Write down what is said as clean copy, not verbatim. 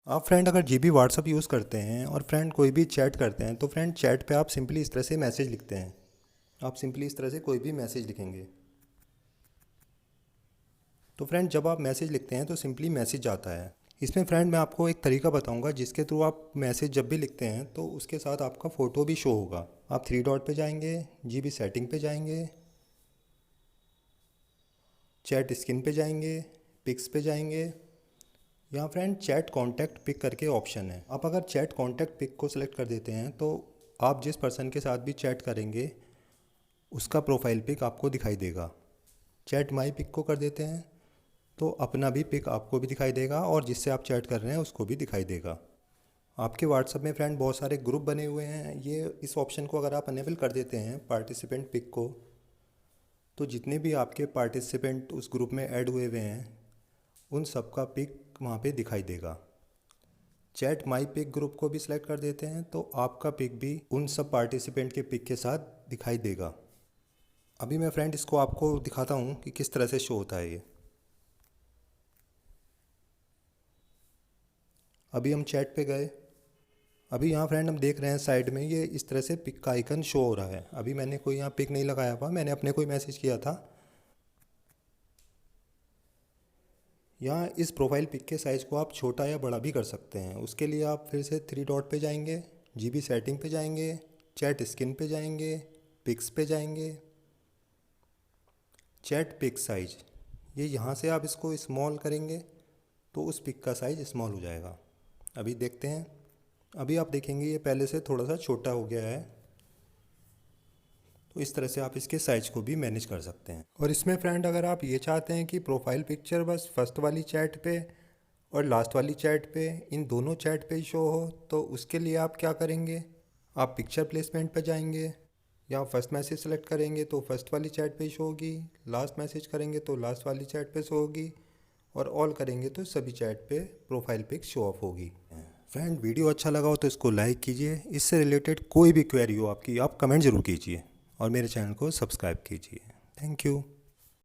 आप फ्रेंड अगर G B WhatsApp use करते हैं और फ्रेंड कोई भी चैट करते हैं तो फ्रेंड चैट पे आप सिंपली इस तरह से मैसेज लिखते हैं। आप सिंपली इस तरह से कोई भी मैसेज लिखेंगे तो फ्रेंड जब आप मैसेज लिखते हैं तो सिंपली मैसेज आता है। इसमें फ्रेंड मैं आपको एक तरीका बताऊंगा जिसके थ्रू आप मैसेज जब भी लिखते हैं तो उसके साथ आपका फ़ोटो भी शो होगा। आप थ्री डॉट पे जाएंगे, जी बी सेटिंग पे जाएंगे, चैट स्क्रीन पे जाएंगे, पिक्स पे जाएंगे। यहाँ फ्रेंड चैट कॉन्टैक्ट पिक करके ऑप्शन है। आप अगर चैट कॉन्टैक्ट पिक को सिलेक्ट कर देते हैं तो आप जिस पर्सन के साथ भी चैट करेंगे उसका प्रोफाइल पिक आपको दिखाई देगा। चैट माई पिक को कर देते हैं तो अपना भी पिक आपको भी दिखाई देगा और जिससे आप चैट कर रहे हैं उसको भी दिखाई देगा। आपके व्हाट्सएप में फ्रेंड बहुत सारे ग्रुप बने हुए हैं। ये इस ऑप्शन को अगर आप अनेबल कर देते हैं पार्टिसिपेंट पिक को, तो जितने भी आपके पार्टिसिपेंट उस ग्रुप में ऐड हुए हुए हैं उन सब का पिक वहाँ पे दिखाई देगा। चैट माई पिक ग्रुप को भी सिलेक्ट कर देते हैं तो आपका पिक भी उन सब पार्टिसिपेंट के पिक के साथ दिखाई देगा। अभी मैं फ्रेंड इसको आपको दिखाता हूँ कि किस तरह से शो होता है ये। अभी हम चैट पे गए। अभी यहाँ फ्रेंड हम देख रहे हैं साइड में ये इस तरह से पिक का आइकन शो हो रहा है। अभी मैंने कोई यहाँ पिक नहीं लगाया हुआ, मैंने अपने को ही मैसेज किया था। यहाँ इस प्रोफाइल पिक के साइज़ को आप छोटा या बड़ा भी कर सकते हैं। उसके लिए आप फिर से थ्री डॉट पे जाएंगे, जी बी सेटिंग पे जाएंगे, चैट स्क्रीन पे जाएंगे, पिक्स पे जाएंगे, चैट पिक साइज, ये यहाँ से आप इसको स्मॉल करेंगे तो उस पिक का साइज़ स्मॉल हो जाएगा। अभी देखते हैं। अभी आप देखेंगे ये पहले से थोड़ा सा छोटा हो गया है। तो इस तरह से आप इसके साइज़ को भी मैनेज कर सकते हैं। और इसमें फ्रेंड अगर आप ये चाहते हैं कि प्रोफाइल पिक्चर बस फर्स्ट वाली चैट पे और लास्ट वाली चैट पे, इन दोनों चैट पे ही शो हो, तो उसके लिए आप क्या करेंगे, आप पिक्चर प्लेसमेंट पे जाएंगे। या फर्स्ट मैसेज सेलेक्ट करेंगे तो फर्स्ट वाली चैट पे ही शो होगी, लास्ट मैसेज करेंगे तो लास्ट वाली चैट पे शो होगी, और ऑल करेंगे तो सभी चैट पे प्रोफाइल पिक शो ऑफ होगी। फ्रेंड वीडियो अच्छा लगा हो तो इसको लाइक कीजिए। इससे रिलेटेड कोई भी क्वेरी हो आपकी आप कमेंट ज़रूर कीजिए और मेरे चैनल को सब्सक्राइब कीजिए। Thank you.